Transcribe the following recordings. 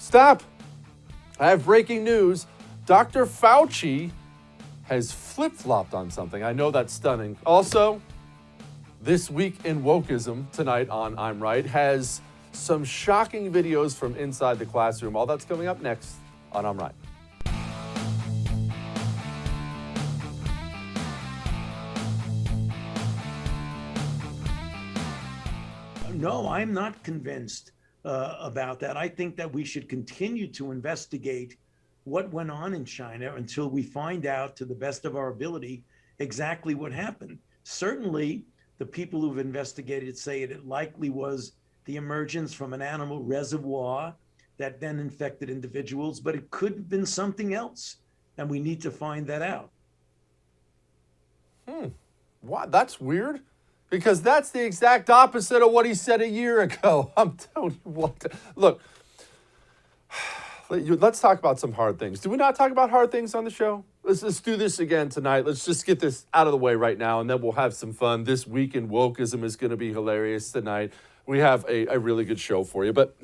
Stop! I have breaking news. Dr. Fauci has flip-flopped on something. I know that's stunning. Also, This Week in Wokism tonight on I'm Right has some shocking videos from inside the classroom. All that's coming up next on I'm Right. No, I'm not convinced about that. I think that we should continue to investigate what went on in China until we find out, to the best of our ability, exactly what happened. Certainly, the people who've investigated say it likely was the emergence from an animal reservoir that then infected individuals, but it could have been something else, and we need to find that out. Wow, that's weird. Because that's the exact opposite of what he said a year ago. I'm telling you what. Look, let's talk about some hard things. Do we not talk about hard things on the show? Let's do this again tonight. Let's just get this out of the way right now, and then we'll have some fun. This Week in Wokism is going to be hilarious tonight. We have a really good show for you, but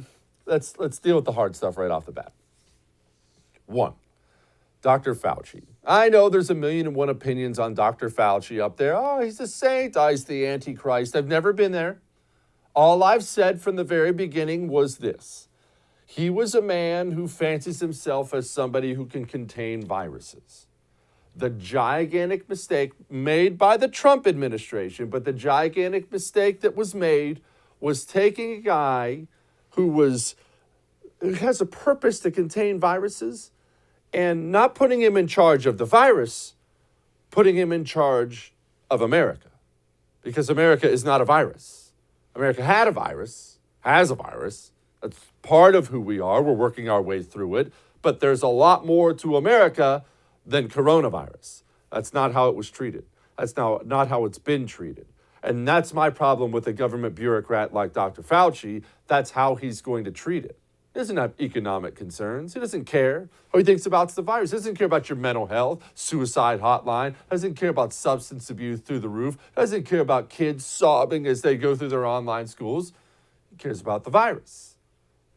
let's deal with the hard stuff right off the bat. One, Dr. Fauci. I know there's 1,000,001 opinions on Dr. Fauci up there. Oh, he's a saint. Oh, he's the Antichrist. I've never been there. All I've said from the very beginning was this. He was a man who fancies himself as somebody who can contain viruses. The gigantic mistake made by the Trump administration, but the gigantic mistake that was made was taking a guy who has a purpose to contain viruses and not putting him in charge of the virus, putting him in charge of America. Because America is not a virus. America had a virus, has a virus. That's part of who we are. We're working our way through it. But there's a lot more to America than coronavirus. That's not how it was treated. That's not how it's been treated. And that's my problem with a government bureaucrat like Dr. Fauci. That's how he's going to treat it. He doesn't have economic concerns. He doesn't care. All he thinks about is the virus. He doesn't care about your mental health, suicide hotline. Doesn't care about substance abuse through the roof. Doesn't care about kids sobbing as they go through their online schools. He cares about the virus.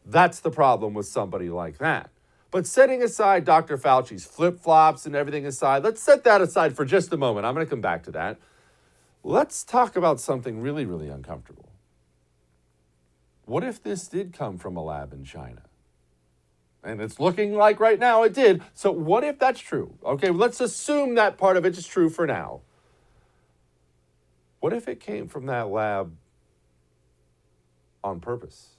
That's the problem with somebody like that. But setting aside Dr. Fauci's flip-flops and everything aside, let's set that aside for just a moment. I'm going to come back to that. Let's talk about something really, really uncomfortable. What if this did come from a lab in China? And it's looking like right now it did. So what if that's true? Okay, let's assume that part of it is true for now. What if it came from that lab on purpose?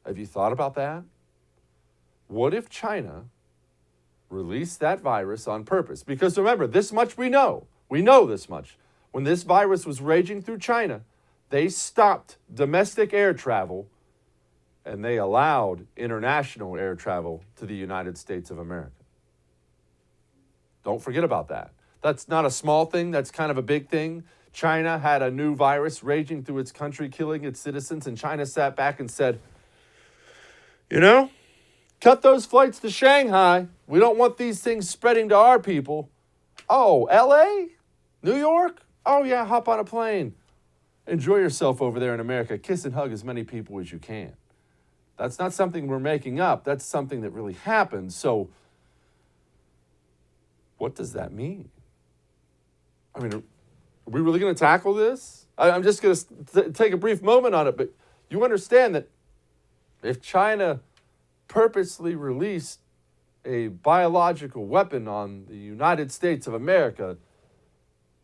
Have you thought about that? What if China released that virus on purpose? Because remember, this much we know. We know this much. When this virus was raging through China, they stopped domestic air travel and they allowed international air travel to the United States of America. Don't forget about that. That's not a small thing. That's kind of a big thing. China had a new virus raging through its country, killing its citizens, and China sat back and said, cut those flights to Shanghai. We don't want these things spreading to our people. Oh, LA? New York? Oh, yeah, hop on a plane. Enjoy yourself over there in America. Kiss and hug as many people as you can. That's not something we're making up. That's something that really happened. So what does that mean? I mean, are we really going to tackle this? I'm just going to take a brief moment on it, but you understand that if China purposely released a biological weapon on the United States of America,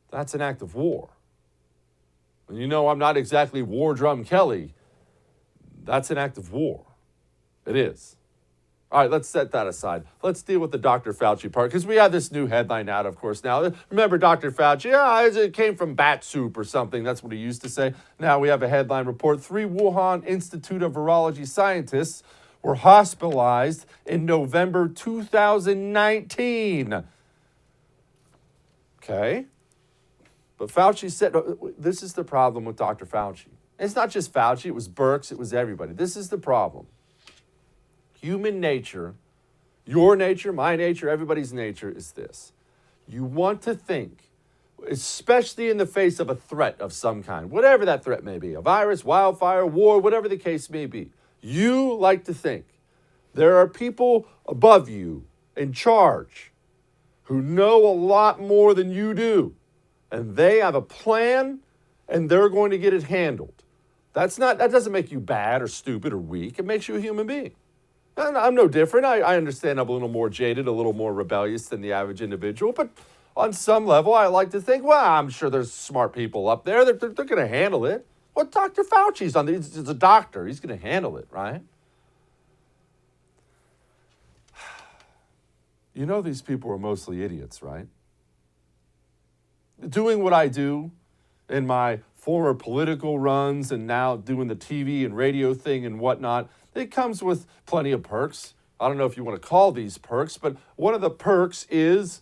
that's an act of war. And I'm not exactly War Drum Kelly. That's an act of war. It is. All right, let's set that aside. Let's deal with the Dr. Fauci part, because we have this new headline out, of course, now. Remember Dr. Fauci? It came from bat soup or something. That's what he used to say. Now we have a headline report. 3 Wuhan Institute of Virology scientists were hospitalized in November 2019. Okay. But Fauci said, this is the problem with Dr. Fauci. It's not just Fauci, it was Birx, it was everybody. This is the problem. Human nature, your nature, my nature, everybody's nature is this. You want to think, especially in the face of a threat of some kind, whatever that threat may be, a virus, wildfire, war, whatever the case may be. You like to think there are people above you in charge who know a lot more than you do, and they have a plan and they're going to get it handled. That doesn't make you bad or stupid or weak. It makes you a human being. And I'm no different. I understand I'm a little more jaded, a little more rebellious than the average individual, but on some level, I like to think, well, I'm sure there's smart people up there. They're going to handle it. Well, Dr. Fauci's on this. He's a doctor. He's going to handle it, right? You know these people are mostly idiots, right? Doing what I do in my former political runs and now doing the TV and radio thing and whatnot, it comes with plenty of perks. I don't know if you want to call these perks, but one of the perks is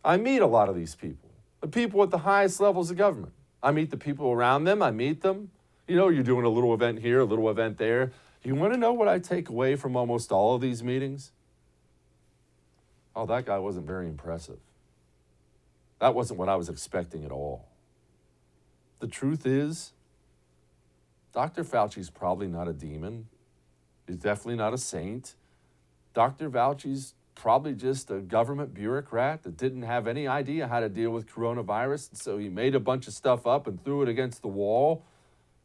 I meet a lot of these people, the people at the highest levels of government. I meet the people around them. I meet them. You know, you're doing a little event here, a little event there. You want to know what I take away from almost all of these meetings? Oh, that guy wasn't very impressive. That wasn't what I was expecting at all. The truth is, Dr. Fauci's probably not a demon. He's definitely not a saint. Dr. Fauci's probably just a government bureaucrat that didn't have any idea how to deal with coronavirus, and so he made a bunch of stuff up and threw it against the wall,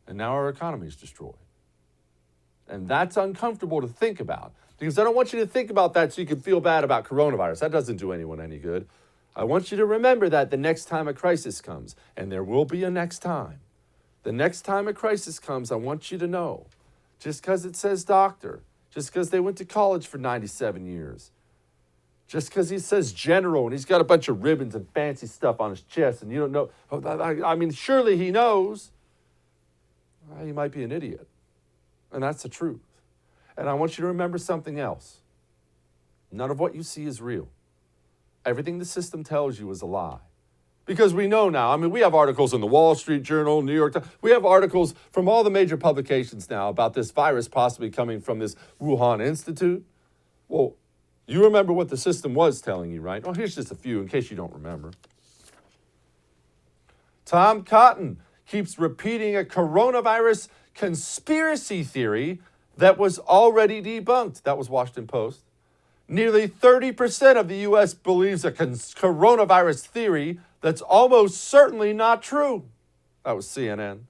and now our economy is destroyed. And that's uncomfortable to think about, because I don't want you to think about that so you can feel bad about coronavirus. That doesn't do anyone any good. I want you to remember that the next time a crisis comes, and there will be a next time. The next time a crisis comes, I want you to know, just because it says doctor, just because they went to college for 97 years, just because he says general and he's got a bunch of ribbons and fancy stuff on his chest and you don't know, I mean, surely he knows. He might be an idiot. And that's the truth. And I want you to remember something else. None of what you see is real. Everything the system tells you is a lie. Because we know now, I mean, we have articles in the Wall Street Journal, New York Times. We have articles from all the major publications now about this virus possibly coming from this Wuhan Institute. Well, you remember what the system was telling you, right? Well, here's just a few in case you don't remember. Tom Cotton keeps repeating a coronavirus conspiracy theory that was already debunked. That was Washington Post. Nearly 30% of the U.S. believes a coronavirus theory that's almost certainly not true. That was CNN.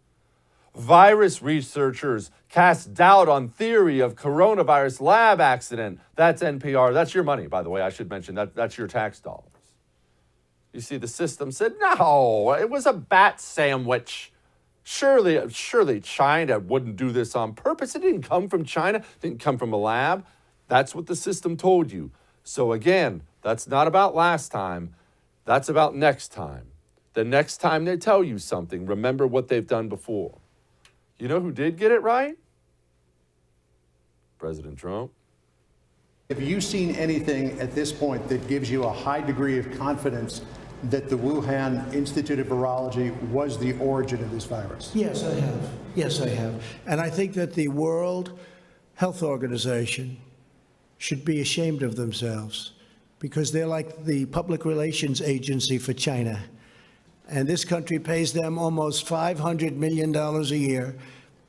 Virus researchers cast doubt on theory of coronavirus lab accident. That's NPR. That's your money, by the way. I should mention that's your tax dollars. You see, the system said, no, it was a bat sandwich. Surely China wouldn't do this on purpose. It didn't come from China. It didn't come from a lab. That's what the system told you. So again, that's not about last time. That's about next time. The next time they tell you something, remember what they've done before. You know who did get it right? President Trump. Have you seen anything at this point that gives you a high degree of confidence that the Wuhan Institute of Virology was the origin of this virus? Yes, I have. Yes, I have. And I think that the World Health Organization should be ashamed of themselves because they're like the public relations agency for China. And this country pays them almost $500 million a year,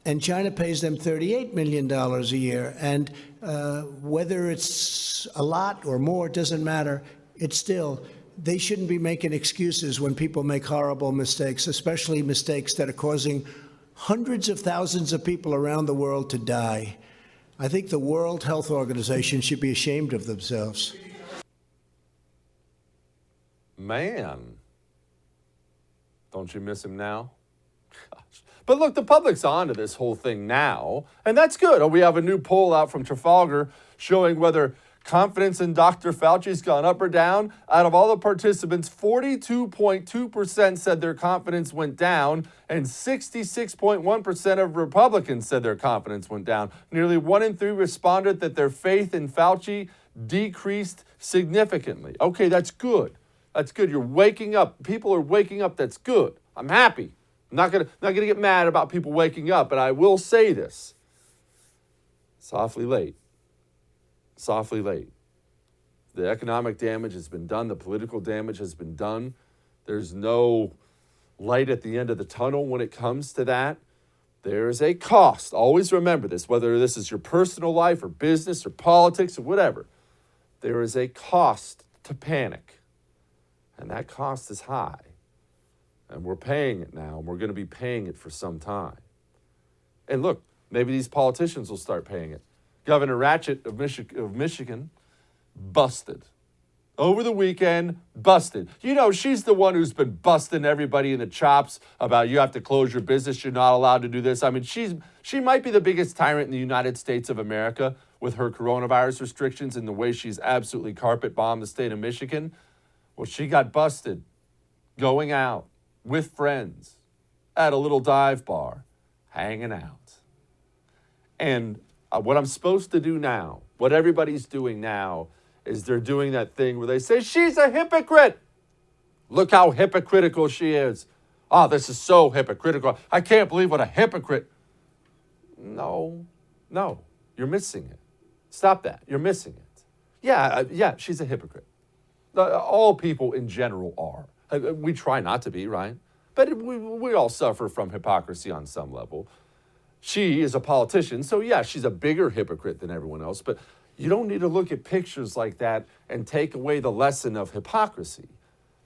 and China pays them $38 million a year. And whether it's a lot or more, it doesn't matter. It's still, they shouldn't be making excuses when people make horrible mistakes, especially mistakes that are causing hundreds of thousands of people around the world to die. I think the World Health Organization should be ashamed of themselves. Man. Don't you miss him now? Gosh. But look, the public's on to this whole thing now, and that's good. Oh, we have a new poll out from Trafalgar showing whether confidence in Dr. Fauci's gone up or down. Out of all the participants, 42.2% said their confidence went down, and 66.1% of Republicans said their confidence went down. Nearly 1 in 3 responded that their faith in Fauci decreased significantly. Okay, that's good. That's good. You're waking up. People are waking up. That's good. I'm happy. I'm not gonna get mad about people waking up, but I will say this. Softly late. Softly late. The economic damage has been done. The political damage has been done. There's no light at the end of the tunnel when it comes to that. There is a cost. Always remember this, whether this is your personal life or business or politics or whatever. There is a cost to panic. And that cost is high. And we're paying it now, and we're going to be paying it for some time. And look, maybe these politicians will start paying it. Governor Ratchet of Michigan busted. Over the weekend, busted. You know, she's the one who's been busting everybody in the chops about you have to close your business, you're not allowed to do this. I mean, she might be the biggest tyrant in the United States of America with her coronavirus restrictions and the way she's absolutely carpet bombed the state of Michigan. Well, she got busted going out with friends at a little dive bar, hanging out. And what I'm supposed to do now, what everybody's doing now, is they're doing that thing where they say, she's a hypocrite. Look how hypocritical she is. Oh, this is so hypocritical. I can't believe what a hypocrite. No, you're missing it. Stop that. You're missing it. Yeah, she's a hypocrite. All people in general are. We try not to be, right? But we all suffer from hypocrisy on some level. She is a politician, so yeah, she's a bigger hypocrite than everyone else, but you don't need to look at pictures like that and take away the lesson of hypocrisy.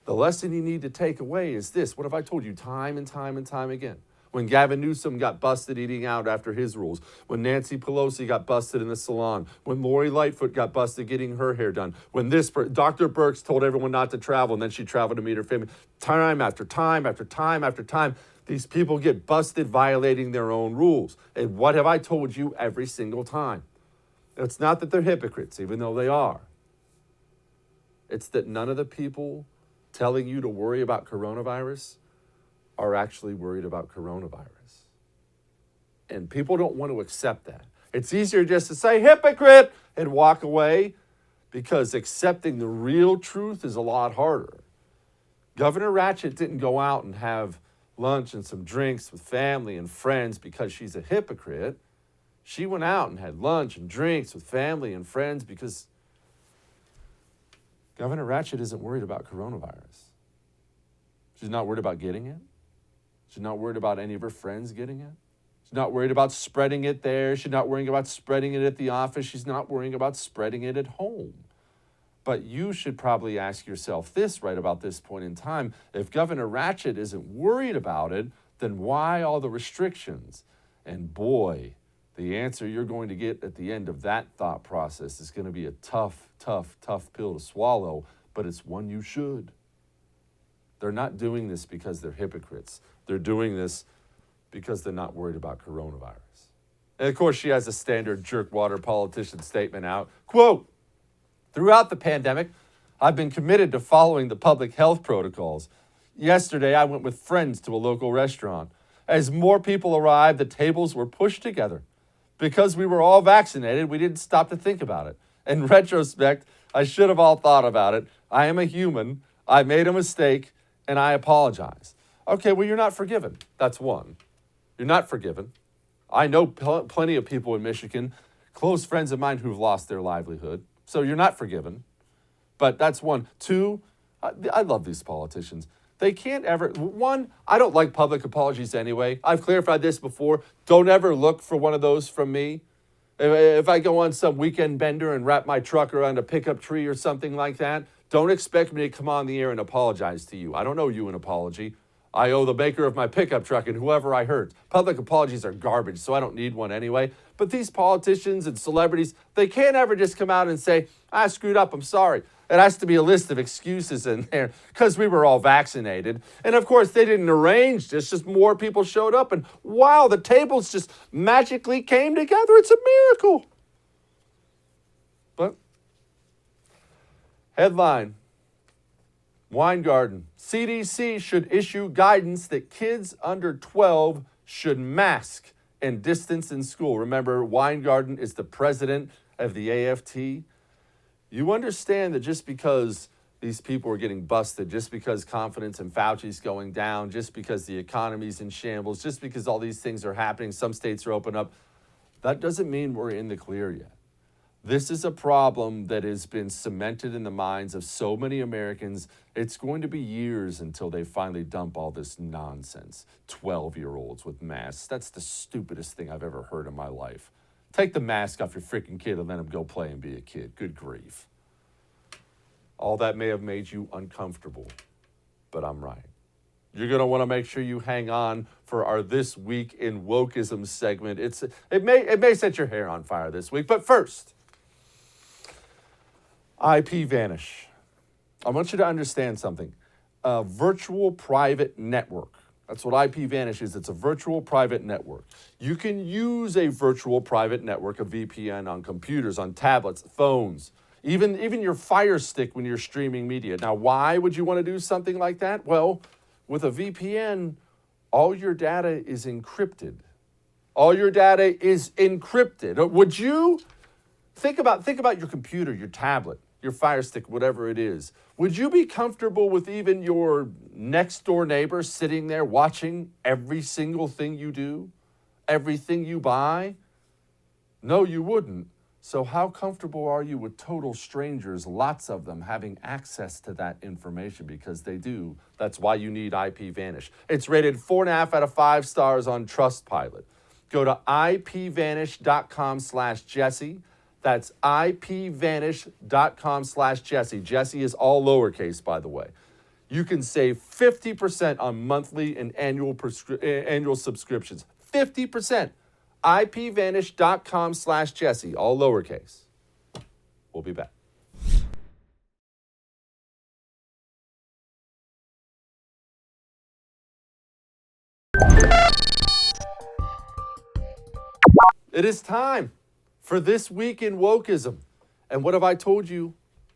The lesson you need to take away is this. What have I told you time and time and time again? When Gavin Newsom got busted eating out after his rules, when Nancy Pelosi got busted in the salon, when Lori Lightfoot got busted getting her hair done, when Dr. Birx told everyone not to travel and then she traveled to meet her family, time after time after time after time, these people get busted violating their own rules. And what have I told you every single time? It's not that they're hypocrites, even though they are. It's that none of the people telling you to worry about coronavirus are actually worried about coronavirus. And people don't want to accept that. It's easier just to say, hypocrite, and walk away, because accepting the real truth is a lot harder. Governor Ratchet didn't go out and have lunch and some drinks with family and friends because she's a hypocrite. She went out and had lunch and drinks with family and friends because Governor Ratchet isn't worried about coronavirus. She's not worried about getting it. She's not worried about any of her friends getting it. She's not worried about spreading it there. She's not worrying about spreading it at the office. She's not worrying about spreading it at home. But you should probably ask yourself this right about this point in time. If Governor Ratchet isn't worried about it, then why all the restrictions? And boy, the answer you're going to get at the end of that thought process is going to be a tough pill to swallow, but it's one you should. They're not doing this because they're hypocrites. They're doing this because they're not worried about coronavirus. And of course, she has a standard jerkwater politician statement out. Quote, throughout the pandemic, I've been committed to following the public health protocols. Yesterday, I went with friends to a local restaurant. As more people arrived, the tables were pushed together. Because we were all vaccinated, we didn't stop to think about it. In retrospect, I should have all thought about it. I am a human. I made a mistake, and I apologize. Okay, well, you're not forgiven. That's one. You're not forgiven. I know plenty of people in Michigan, close friends of mine who've lost their livelihood. So you're not forgiven. But that's one. Two, I love these politicians. They can't ever, one, I don't like public apologies anyway. I've clarified this before. Don't ever look for one of those from me. If I go on some weekend bender and wrap my truck around a pickup tree or something like that, don't expect me to come on the air and apologize to you. I don't owe you an apology. I owe the maker of my pickup truck and whoever I hurt. Public apologies are garbage, so I don't need one anyway. But these politicians and celebrities, they can't ever just come out and say, I screwed up, I'm sorry. It has to be a list of excuses in there because we were all vaccinated. And of course, they didn't arrange this, just more people showed up. And wow, the tables just magically came together. It's a miracle. But headline, Weingarten, CDC should issue guidance that kids under 12 should mask and distance in school. Remember, Weingarten is the president of the AFT. You understand that just because these people are getting busted, just because confidence in Fauci's going down, just because the economy's in shambles, just because all these things are happening, some states are open up, that doesn't mean we're in the clear yet. This is a problem that has been cemented in the minds of so many Americans. It's going to be years until they finally dump all this nonsense. 12-year-olds with masks. That's the stupidest thing I've ever heard in my life. Take the mask off your freaking kid and let him go play and be a kid. Good grief. All that may have made you uncomfortable, but I'm right. You're going to want to make sure you hang on for our This Week in Wokism segment. It may set your hair on fire this week, but first, IP vanish. I want you to understand something. A virtual private network. That's what IP vanish is. It's a virtual private network. You can use a virtual private network, a VPN, on computers, on tablets, phones, even your Fire Stick when you're streaming media. Now, why would you want to do something like that? Well, with a VPN, all your data is encrypted. All your data is encrypted. Would you think about your computer, your tablet, your Fire Stick, whatever it is? Would you be comfortable with even your next door neighbor sitting there watching every single thing you do, everything you buy? No, you wouldn't. So how comfortable are you with total strangers, lots of them, having access to that information? Because they do. That's why you need IP vanish. It's rated 4.5 out of 5 stars on Trustpilot. Go to ipvanish.com/Jesse. That's ipvanish.com/Jesse. Jesse is all lowercase, by the way. You can save 50% on monthly and annual subscriptions. 50%. ipvanish.com/Jesse, all lowercase. We'll be back. It is time for This Week in Wokism. And what have I told you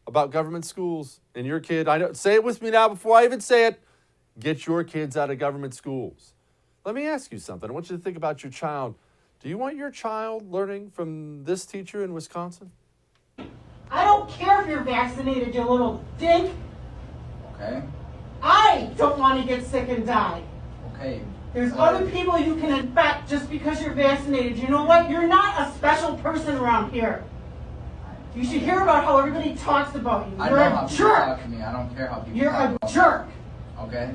about government schools and your kid? I know, say it with me now before I even say it. Get your kids out of government schools. Let me ask you something. I want you to think about your child. Do you want your child learning from this teacher in Wisconsin? I don't care if you're vaccinated, you little dink. Okay. I don't want to get sick and die. Okay. There's other people you can infect just because you're vaccinated. You know what? You're not a special person around here. You should hear about how everybody talks about you. You're a jerk. Talk to me. I don't care how people You're talk a about jerk. me. Okay.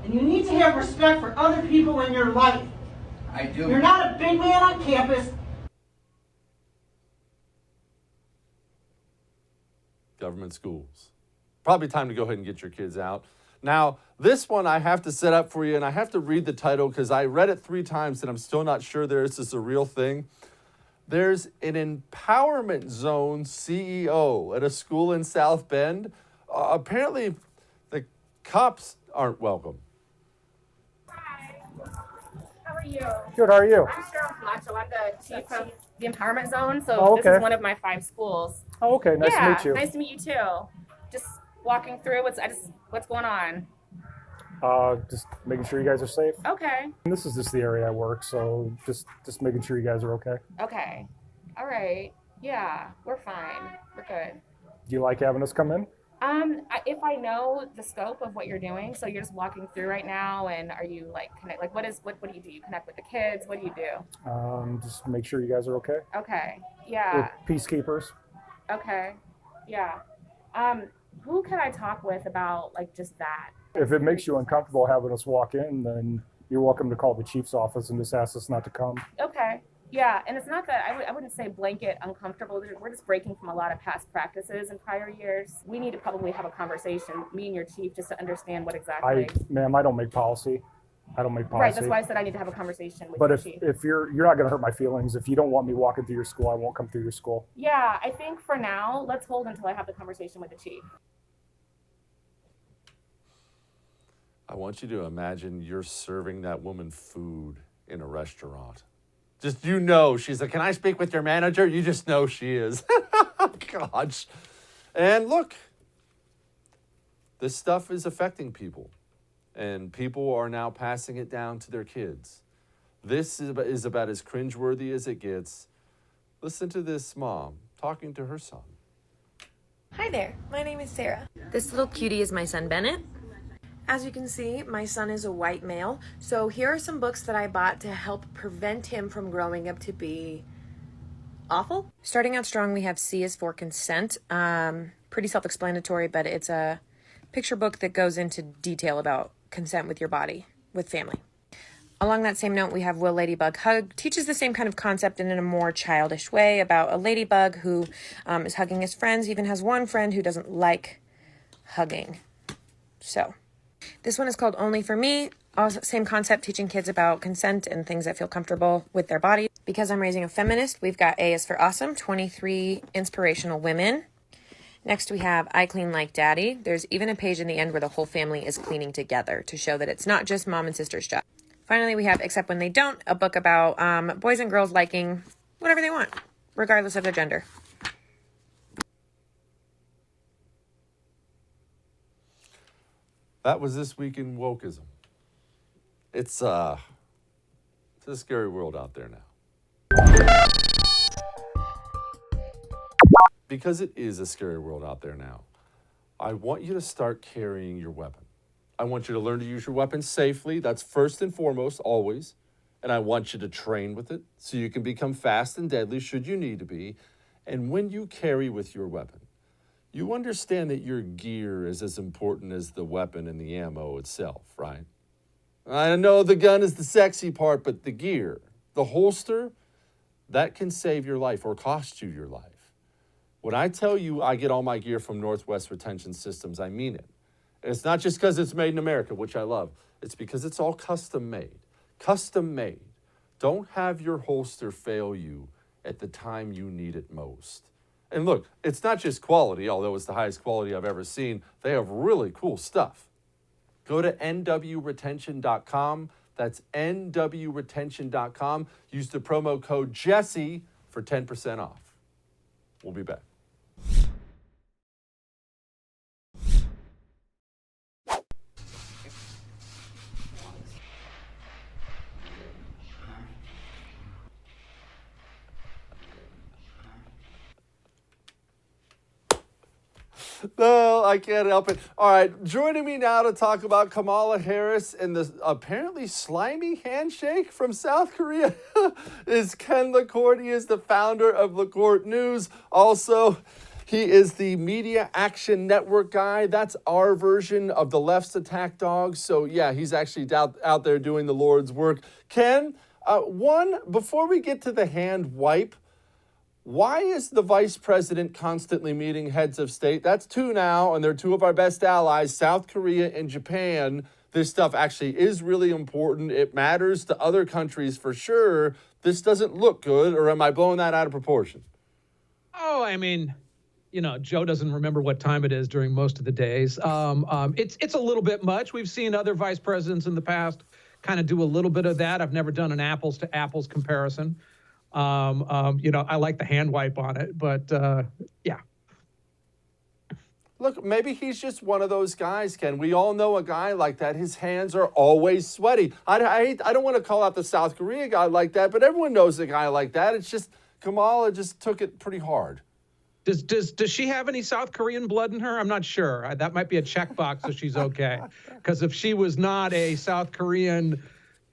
And you need to have respect for other people in your life. I do. You're not a big man on campus. Government schools. Probably time to go ahead and get your kids out. Now, this one I have to set up for you, and I have to read the title because I read it 3 times and I'm still not sure this is a real thing. There's an empowerment zone CEO at a school in South Bend. Apparently, the cops aren't welcome. How are you? Good, how are you? I'm Cheryl Camacho. I'm the chief of the empowerment zone. So Oh, this okay. is one of my 5 schools. Oh, okay, nice to meet you. Nice to meet you too. Just walking through what's going on. Just making sure you guys are safe. Okay. And this is just the area I work, so just making sure you guys are okay. Okay. All right. Yeah, we're fine. We're good. Do you like having us come in? If I know the scope of what you're doing, so you're just walking through right now, and are you what do you do? You connect with the kids? What do you do? Just make sure you guys are okay. Okay. We're Yeah. peacekeepers. Okay. Yeah. Who can I talk with about just that? If it makes you uncomfortable having us walk in, then you're welcome to call the chief's office and just ask us not to come. Okay. Yeah, and it's not that I wouldn't say blanket uncomfortable. We're just breaking from a lot of past practices in prior years. We need to probably have a conversation, me and your chief, just to understand what exactly. Ma'am, I don't make policy. I don't make policy. Right, that's why I said I need to have a conversation with But your if chief. you're not going to hurt my feelings, if you don't want me walking through your school, I won't come through your school. Yeah, I think for now, let's hold until I have the conversation with the chief. I want you to imagine you're serving that woman food in a restaurant. Just, she's like, can I speak with your manager? You just know she is. Gosh. And look, this stuff is affecting people. And people are now passing it down to their kids. This is about as cringeworthy as it gets. Listen to this mom talking to her son. Hi there, my name is Sarah. This little cutie is my son, Bennett. As you can see, my son is a white male, so here are some books that I bought to help prevent him from growing up to be awful. Starting out strong, we have C is for consent. Pretty self-explanatory, but it's a picture book that goes into detail about consent with your body, with family. Along that same note, we have Will Ladybug Hug. Teaches the same kind of concept and in a more childish way about a ladybug who is hugging his friends. Even has one friend who doesn't like hugging. So this one is called Only for Me. Also, same concept, teaching kids about consent and things that feel comfortable with their body. Because I'm raising a feminist, we've got A is for Awesome, 23 inspirational women. Next, we have I Clean Like Daddy. There's even a page in the end where the whole family is cleaning together to show that it's not just mom and sister's job. Finally, we have Except When They Don't, a book about boys and girls liking whatever they want, regardless of their gender. That was This Week in Wokism. It's a scary world out there now. Because it is a scary world out there now, I want you to start carrying your weapon. I want you to learn to use your weapon safely. That's first and foremost, always. And I want you to train with it so you can become fast and deadly should you need to be. And when you carry with your weapon, you understand that your gear is as important as the weapon and the ammo itself, right? I know the gun is the sexy part, but the gear, the holster, that can save your life or cost you your life. When I tell you I get all my gear from Northwest Retention Systems, I mean it. And it's not just because it's made in America, which I love. It's because it's all custom made. Custom made. Don't have your holster fail you at the time you need it most. And look, it's not just quality, although it's the highest quality I've ever seen. They have really cool stuff. Go to nwretention.com. That's nwretention.com. Use the promo code Jesse for 10% off. We'll be back. No, I can't help it. All right, joining me now to talk about Kamala Harris and the apparently slimy handshake from South Korea is Ken LaCourte. He is the founder of LaCourte News. Also, he is the Media Action Network guy. That's our version of the left's attack dog. So, yeah, he's actually out there doing the Lord's work. Ken, before we get to the hand wipe, why is the vice president constantly meeting heads of state? That's two now, and they're two of our best allies, South Korea and Japan. This stuff actually is really important. It matters to other countries for sure. This doesn't look good, or am I blowing that out of proportion? Oh, I mean, Joe doesn't remember what time it is during most of the days. It's a little bit much. We've seen other vice presidents in the past kind of do a little bit of that. I've never done an apples to apples comparison. I like the hand wipe on it, but yeah. Look, maybe he's just one of those guys, Ken. We all know a guy like that. His hands are always sweaty. I don't want to call out the South Korea guy like that, but everyone knows a guy like that. It's just Kamala just took it pretty hard. Does she have any South Korean blood in her? I'm not sure. That might be a checkbox so she's okay. Because if she was not a South Korean,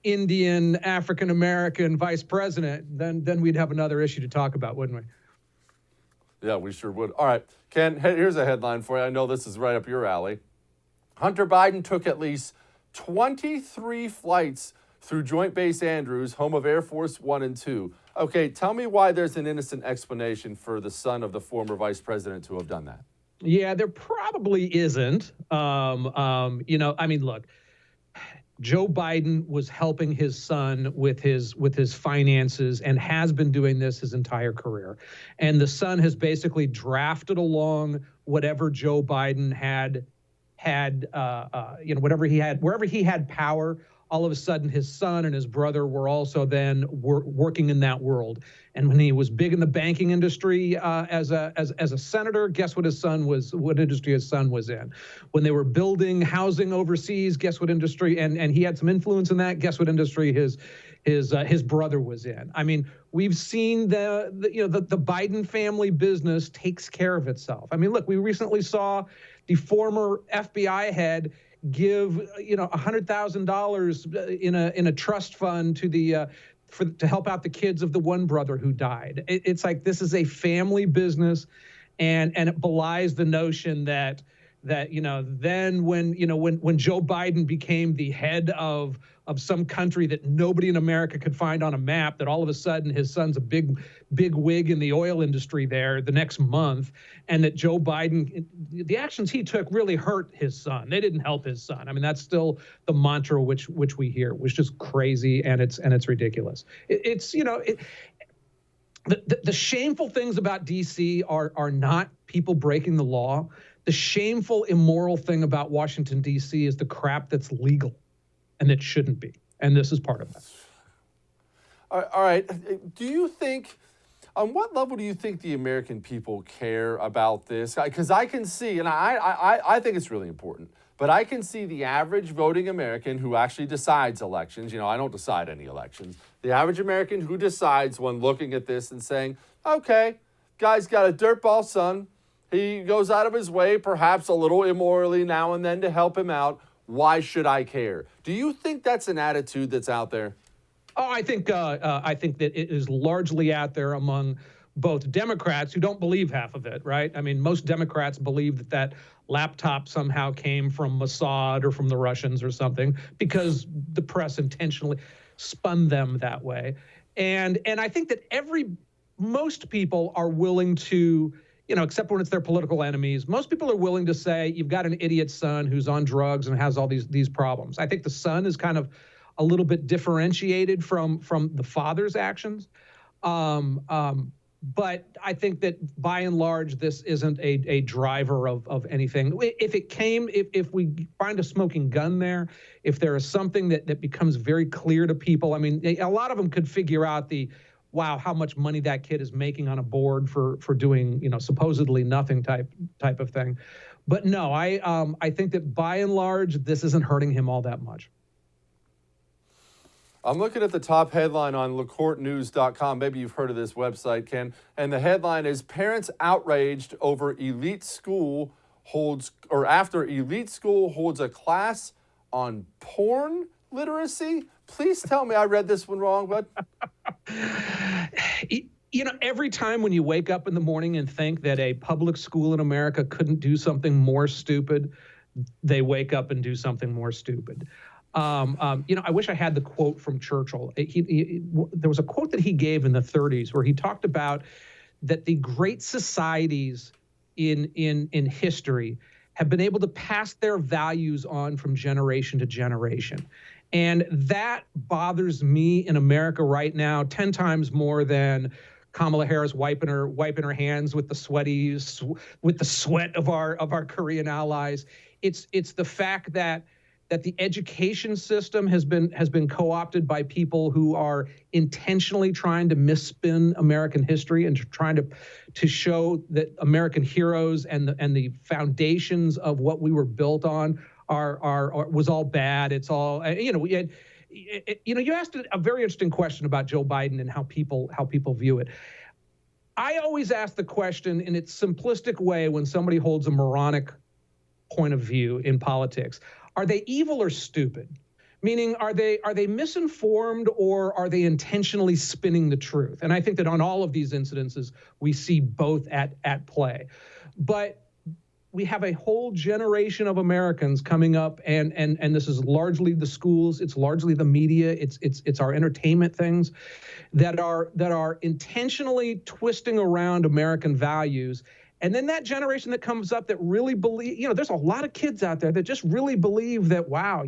Indian, African-American vice president, then we'd have another issue to talk about, wouldn't we? Yeah, we sure would. All right, Ken, here's a headline for you. I know this is right up your alley. Hunter Biden took at least 23 flights through Joint Base Andrews, home of Air Force One and Two. Okay, tell me why there's an innocent explanation for the son of the former vice president to have done that. Yeah, there probably isn't. Look, Joe Biden was helping his son with his finances and has been doing this his entire career. And the son has basically drafted along whatever Joe Biden had whatever he had, wherever he had power. All of a sudden, his son and his brother were also then working in that world. And when he was big in the banking industry as a senator, guess what what industry his son was in? When they were building housing overseas, guess what industry? And he had some influence in that. Guess what industry his brother was in? I mean, we've seen the Biden family business takes care of itself. I mean, look, we recently saw the former FBI head give $100,000 in a trust fund to to help out the kids of the one brother who died. It's like this is a family business, and it belies the notion that then when Joe Biden became the head of some country that nobody in America could find on a map, that all of a sudden his son's a big wig in the oil industry there the next month, and that Joe Biden, the actions he took really hurt his son. They didn't help his son. I mean, that's still the mantra which we hear, which is crazy, and it's ridiculous. The shameful things about DC are not people breaking the law. The shameful, immoral thing about Washington, D.C. is the crap that's legal and that shouldn't be. And this is part of that. All right. Do you think, on what level do you think the American people care about this? Because I can see, and I think it's really important, but I can see the average voting American who actually decides elections. I don't decide any elections. The average American who decides when looking at this and saying, okay, guy's got a dirtball son. He goes out of his way, perhaps a little immorally now and then, to help him out. Why should I care? Do you think that's an attitude that's out there? Oh, I think that it is largely out there among both Democrats who don't believe half of it, right? I mean, most Democrats believe that laptop somehow came from Mossad or from the Russians or something, because the press intentionally spun them that way. And I think that most people are willing to, except when it's their political enemies, most people are willing to say, you've got an idiot son who's on drugs and has all these problems. I think the son is kind of a little bit differentiated from the father's actions. But I think that by and large, this isn't a driver of anything. If we find a smoking gun there, if there is something that becomes very clear to people, I mean, a lot of them could figure out wow, how much money that kid is making on a board for doing, supposedly nothing type of thing. But no, I think that by and large, this isn't hurting him all that much. I'm looking at the top headline on LaCourteNews.com. Maybe you've heard of this website, Ken. And the headline is, parents outraged after elite school holds a class on porn literacy. Please tell me I read this one wrong, bud. Every time when you wake up in the morning and think that a public school in America couldn't do something more stupid, they wake up and do something more stupid. I wish I had the quote from Churchill. There was a quote that he gave in the 30s where he talked about that the great societies in history have been able to pass their values on from generation to generation. And that bothers me in America right now 10 times more than Kamala Harris wiping her hands with the sweat of our Korean allies. It's the fact that the education system has been co-opted by people who are intentionally trying to misspin American history and trying to show that American heroes and the foundations of what we were built on was all bad. It's all, you asked a very interesting question about Joe Biden and how people view it. I always ask the question in its simplistic way when somebody holds a moronic point of view in politics. Are they evil or stupid? Meaning, are they misinformed, or are they intentionally spinning the truth? And I think that on all of these incidences, we see both at play. But we have a whole generation of Americans coming up, and this is largely the schools, it's largely the media, it's our entertainment things that are intentionally twisting around American values. And then that generation that comes up that really believe, there's a lot of kids out there that just really believe that, wow,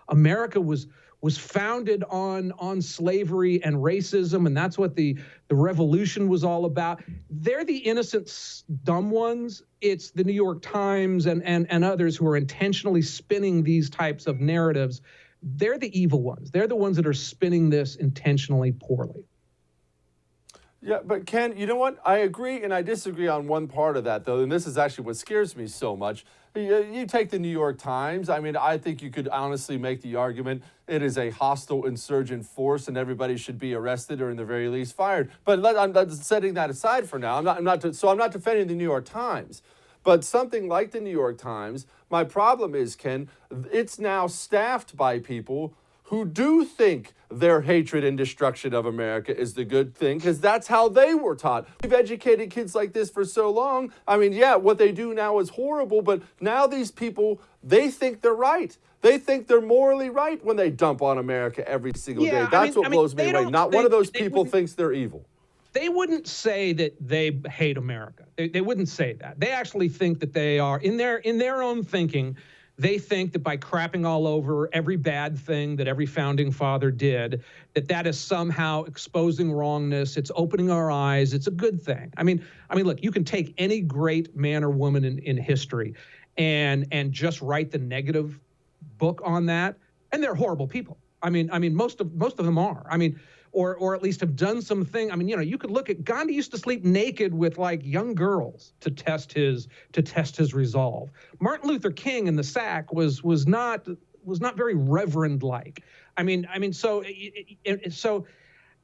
America was founded on slavery and racism, and that's what the revolution was all about. They're the innocent, dumb ones. It's the New York Times and others who are intentionally spinning these types of narratives. They're the evil ones. They're the ones that are spinning this intentionally poorly. Yeah, but Ken, you know what? I agree and I disagree on one part of that, though, and this is actually what scares me so much. You take the New York Times. I mean, I think you could honestly make the argument it is a hostile insurgent force and everybody should be arrested or in the very least fired. But I'm setting that aside for now. I'm not defending the New York Times. But something like the New York Times, my problem is, Ken, it's now staffed by people who do think their hatred and destruction of America is the good thing, because that's how they were taught. We've educated kids like this for so long. I mean, yeah, what they do now is horrible, but now these people, they think they're right. They think they're morally right when they dump on America every single day. That's what blows me away. Not one of those people thinks they're evil. They wouldn't say that they hate America. They wouldn't say that. They actually think that they are, in their own thinking, they think that by crapping all over every bad thing that every founding father did, that is somehow exposing wrongness. It's opening our eyes. It's a good thing. I mean, look, you can take any great man or woman in history and just write the negative book on that, and they're horrible people. I mean, most of them are. I mean, or at least have done something. I mean, you could look at Gandhi used to sleep naked with like young girls to test his resolve. Martin Luther King in the sack was not very reverend like. I mean, so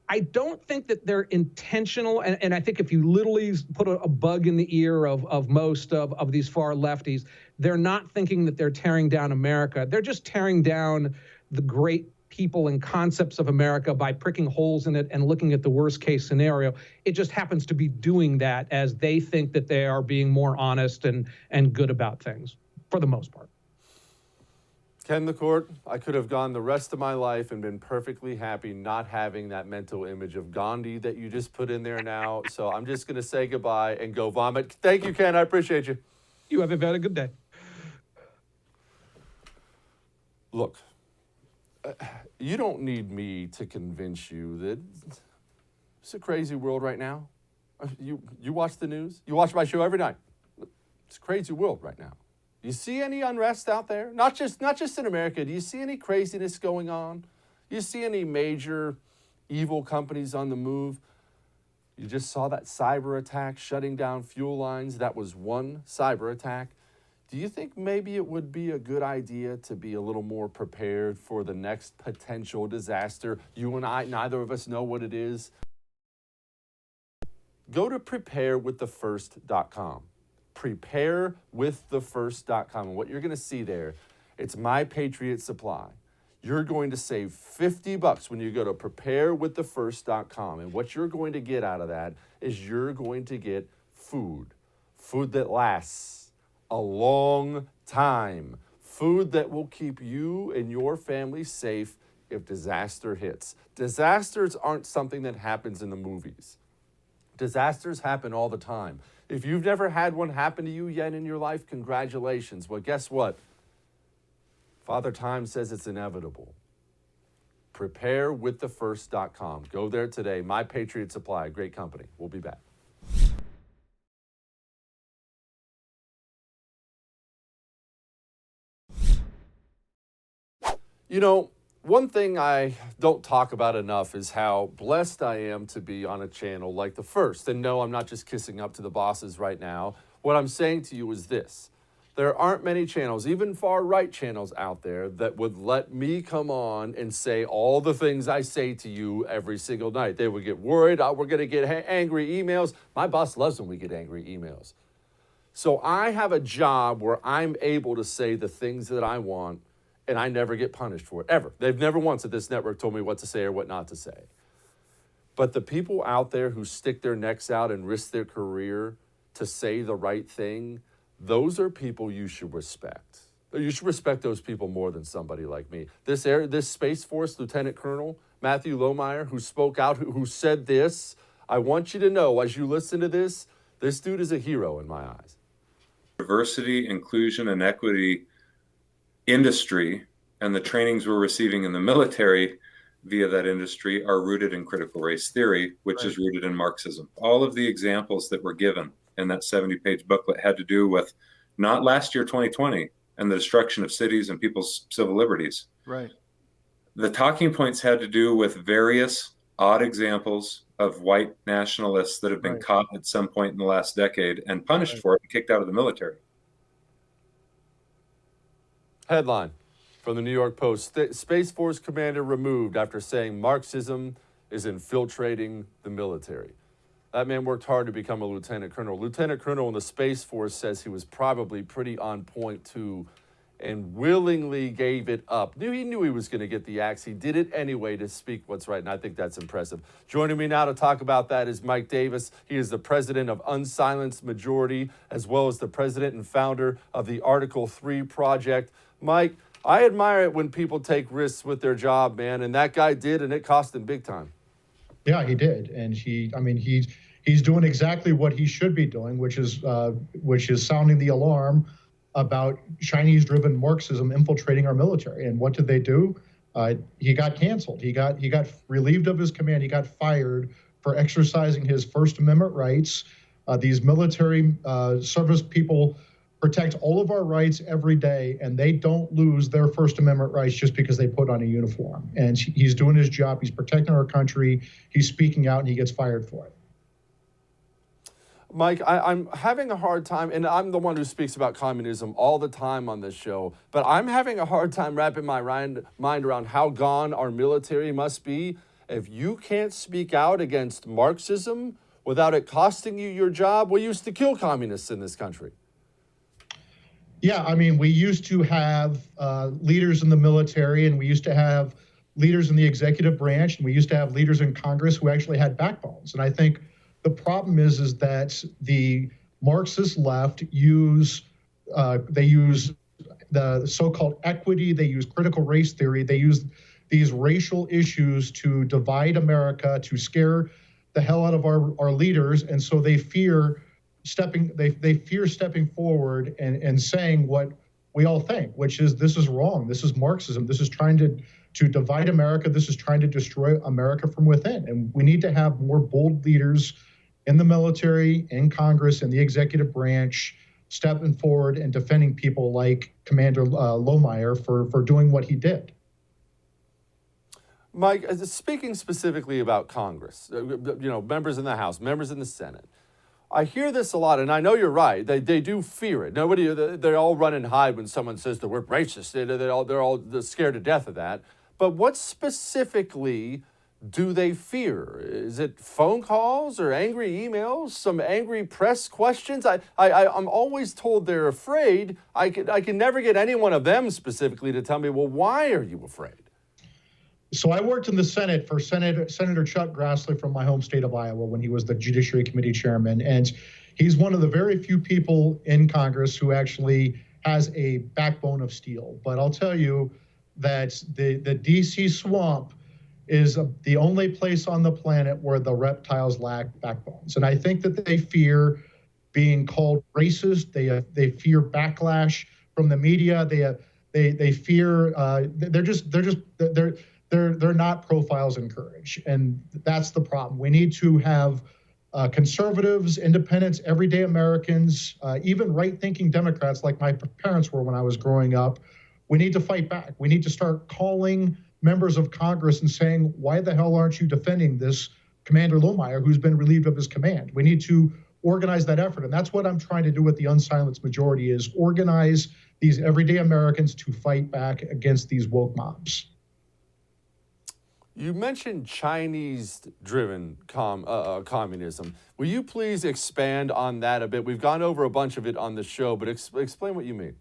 I don't think that they're intentional, and I think if you literally put a bug in the ear of most of these far lefties, they're not thinking that they're tearing down America. They're just tearing down the great people and concepts of America by pricking holes in it and looking at the worst case scenario. It just happens to be doing that as they think that they are being more honest and good about things, for the most part. Ken the Court, I could have gone the rest of my life and been perfectly happy not having that mental image of Gandhi that you just put in there now. So I'm just going to say goodbye and go vomit. Thank you, Ken. I appreciate you. You have a very good day. Look, you don't need me to convince you that it's a crazy world right now. You watch the news? You watch my show every night. It's a crazy world right now. You see any unrest out there? Not just in America. Do you see any craziness going on? You see any major evil companies on the move? You just saw that cyber attack shutting down fuel lines. That was one cyber attack. Do you think maybe it would be a good idea to be a little more prepared for the next potential disaster? You and I, neither of us know what it is. Go to preparewiththefirst.com. Preparewiththefirst.com. And what you're going to see there, it's My Patriot Supply. You're going to save $50 when you go to preparewiththefirst.com. And what you're going to get out of that is you're going to get food that lasts a long time, food that will keep you and your family safe if disaster hits. Disasters aren't something that happens in the movies. Disasters happen all the time. If you've never had one happen to you yet in your life, congratulations. Well, guess what? Father Time says it's inevitable. Preparewiththefirst.com. Go there today. My Patriot Supply, great company. We'll be back. You know, one thing I don't talk about enough is how blessed I am to be on a channel like The First. And no, I'm not just kissing up to the bosses right now. What I'm saying to you is this. There aren't many channels, even far-right channels out there, that would let me come on and say all the things I say to you every single night. They would get worried. We're going to get angry emails. My boss loves when we get angry emails. So I have a job where I'm able to say the things that I want, and I never get punished for it, ever. They've never once at this network told me what to say or what not to say. But the people out there who stick their necks out and risk their career to say the right thing, those are people you should respect. You should respect those people more than somebody like me. This Space Force Lieutenant Colonel, Matthew Lohmeyer, who spoke out, who said this, I want you to know, as you listen to this dude is a hero in my eyes. Diversity, inclusion, and equity industry and the trainings we're receiving in the military via that industry are rooted in critical race theory, which is rooted in Marxism. All of the examples that were given in that 70-page booklet had to do with not last year, 2020, and the destruction of cities and people's civil liberties. Right. The talking points had to do with various odd examples of white nationalists that have been caught at some point in the last decade and punished for it and kicked out of the military. Headline from the New York Post, Space Force commander removed after saying Marxism is infiltrating the military. That man worked hard to become a lieutenant colonel. Lieutenant colonel in the Space Force says he was probably pretty on point to and willingly gave it up. He knew he was going to get the axe. He did it anyway to speak what's right, and I think that's impressive. Joining me now to talk about that is Mike Davis. He is the president of Unsilenced Majority, as well as the president and founder of the Article 3 Project. Mike, I admire it when people take risks with their job, man, and that guy did, and it cost him big time. Yeah, he did, and he's doing exactly what he should be doing, which is sounding the alarm about Chinese-driven Marxism infiltrating our military. And what did they do? He got canceled. He got relieved of his command. He got fired for exercising his First Amendment rights. These military service people protect all of our rights every day, and they don't lose their First Amendment rights just because they put on a uniform. And he's doing his job. He's protecting our country. He's speaking out, and he gets fired for it. Mike, I'm having a hard time, and I'm the one who speaks about communism all the time on this show, but I'm having a hard time wrapping my mind around how gone our military must be if you can't speak out against Marxism without it costing you your job. We used to kill communists in this country. Yeah, I mean, we used to have leaders in the military, and we used to have leaders in the executive branch, and we used to have leaders in Congress who actually had backbones. And I think the problem is that the Marxist left use the so-called equity, they use critical race theory, they use these racial issues to divide America, to scare the hell out of our leaders, and so they fear stepping forward and saying what we all think, which is this is wrong, this is Marxism, this is trying to divide America, this is trying to destroy America from within. And we need to have more bold leaders in the military, in Congress, in the executive branch, stepping forward and defending people like Commander Lohmeyer for doing what he did. Mike, speaking specifically about Congress, members in the House, members in the Senate, I hear this a lot, and I know you're right. They do fear it. They all run and hide when someone says the word racist. They're all scared to death of that. But what specifically do they fear? Is it phone calls or angry emails? Some angry press questions? I'm always told they're afraid. I can never get any one of them specifically to tell me, well, why are you afraid? So I worked in the Senate for Senator Chuck Grassley from my home state of Iowa when he was the Judiciary Committee chairman. And he's one of the very few people in Congress who actually has a backbone of steel. But I'll tell you that the D.C. swamp is the only place on the planet where the reptiles lack backbones. And I think that they fear being called racist. They fear backlash from the media. They fear they're not profiles in courage. And that's the problem. We need to have conservatives, independents, everyday Americans, even right-thinking Democrats like my parents were when I was growing up. We need to fight back. We need to start calling members of Congress and saying, why the hell aren't you defending this Commander Lohmeyer who's been relieved of his command? We need to organize that effort. And that's what I'm trying to do with the Unsilenced Majority, is organize these everyday Americans to fight back against these woke mobs. You mentioned Chinese-driven communism. Will you please expand on that a bit? We've gone over a bunch of it on the show, but explain what you mean.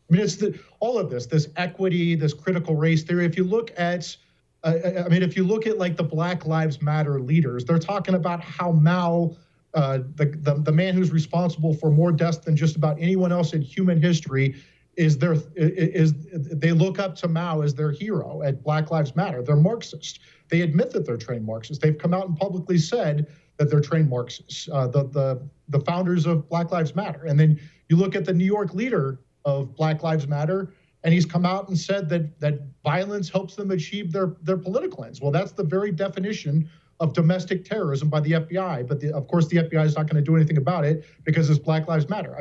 I mean, it's all of this equity, this critical race theory. If you look at, like the Black Lives Matter leaders, they're talking about how Mao, the man who's responsible for more deaths than just about anyone else in human history, they look up to Mao as their hero at Black Lives Matter. They're Marxist. They admit that they're trained Marxists. They've come out and publicly said that they're trained Marxists, the founders of Black Lives Matter. And then you look at the New York leader of Black Lives Matter, and he's come out and said that violence helps them achieve their political ends. Well, that's the very definition of domestic terrorism by the FBI. But of course, the FBI is not going to do anything about it because it's Black Lives Matter.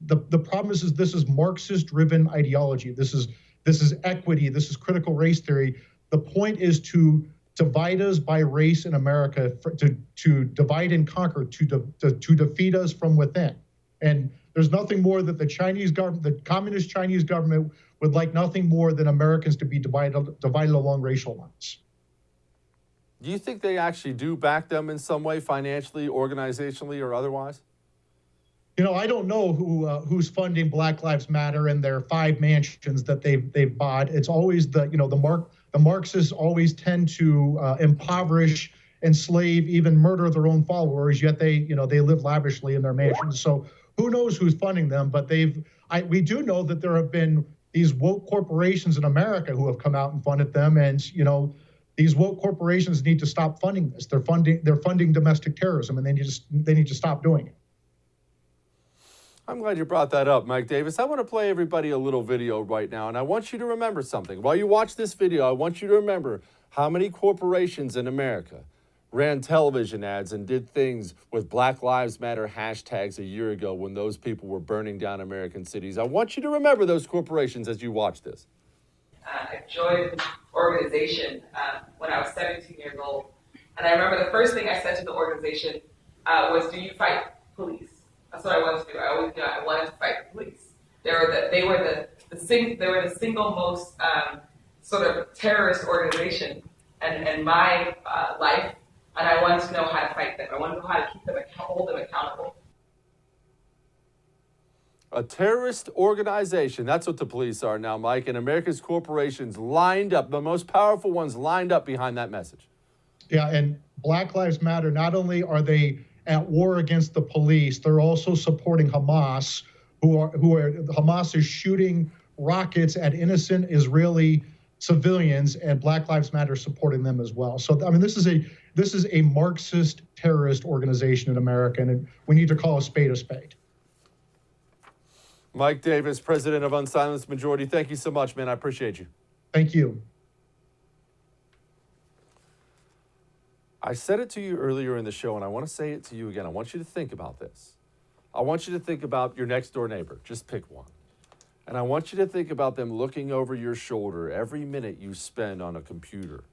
The problem is this is Marxist-driven ideology. This is equity. This is critical race theory. The point is to divide us by race in America, to divide and conquer, to defeat us from within. And there's nothing more that the communist Chinese government would like nothing more than Americans to be divided along racial lines. Do you think they actually do back them in some way, financially, organizationally, or otherwise? I don't know who's funding Black Lives Matter and their 5 mansions that they've bought. It's always the Marxists always tend to impoverish, enslave, even murder their own followers. Yet they live lavishly in their mansions. So who knows who's funding them? But we do know that there have been these woke corporations in America who have come out and funded them, and these woke corporations need to stop funding this. They're funding domestic terrorism, and they need to stop doing it. I'm glad you brought that up, Mike Davis. I want to play everybody a little video right now, and I want you to remember something. While you watch this video, I want you to remember how many corporations in America ran television ads and did things with Black Lives Matter hashtags a year ago when those people were burning down American cities. I want you to remember those corporations as you watch this. I joined organization when I was 17 years old. And I remember the first thing I said to the organization was, do you fight police? That's what I wanted to do. I always knew I wanted to fight the police. They were the single most sort of terrorist organization in my life, and I wanted to know how to fight them. I wanted to know how to keep them, hold them accountable. A terrorist organization. That's what the police are now, Mike. And America's corporations lined up, the most powerful ones lined up behind that message. Yeah, and Black Lives Matter, not only are they at war against the police, they're also supporting Hamas, Hamas is shooting rockets at innocent Israeli civilians, and Black Lives Matter supporting them as well. So, I mean, this is a Marxist terrorist organization in America, and we need to call a spade a spade. Mike Davis, president of Unsilenced Majority, thank you so much, man. I appreciate you. Thank you. I said it to you earlier in the show, and I want to say it to you again. I want you to think about this. I want you to think about your next door neighbor. Just pick one. And I want you to think about them looking over your shoulder every minute you spend on a computer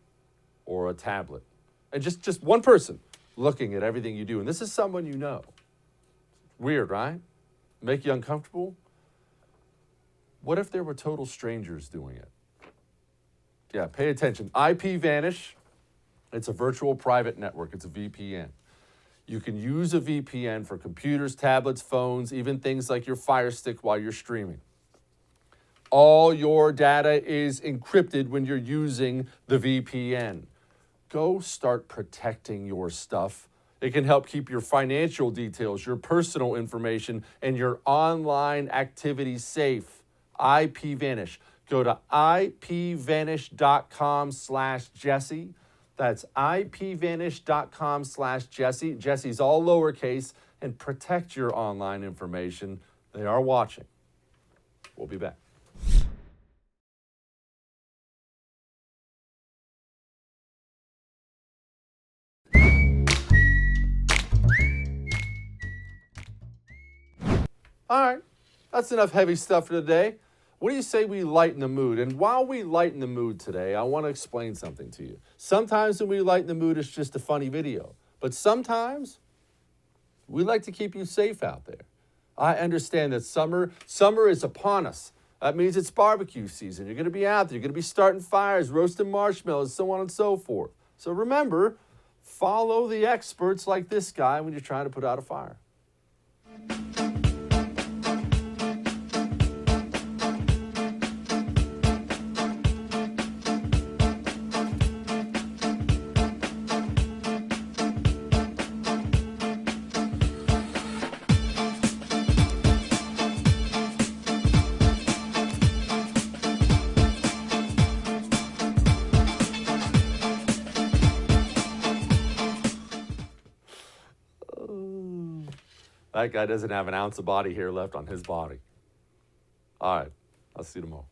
or a tablet. And just one person looking at everything you do. And this is someone you know. Weird, right? Make you uncomfortable? What if there were total strangers doing it? Yeah, pay attention. IPVanish. It's a virtual private network. It's a VPN. You can use a VPN for computers, tablets, phones, even things like your Fire Stick while you're streaming. All your data is encrypted when you're using the VPN. Go start protecting your stuff. It can help keep your financial details, your personal information, and your online activities safe. IPVanish. Go to ipvanish.com/Jesse. That's ipvanish.com/Jesse. Jesse's all lowercase, and protect your online information. They are watching. We'll be back. All right, that's enough heavy stuff for today. What do you say we lighten the mood? And while we lighten the mood today, I want to explain something to you. Sometimes when we lighten the mood, it's just a funny video. But sometimes we like to keep you safe out there. I understand that summer is upon us. That means it's barbecue season. You're going to be out there. You're going to be starting fires, roasting marshmallows, so on and so forth. So remember, follow the experts like this guy when you're trying to put out a fire. That guy doesn't have an ounce of body hair left on his body. All right, I'll see you tomorrow.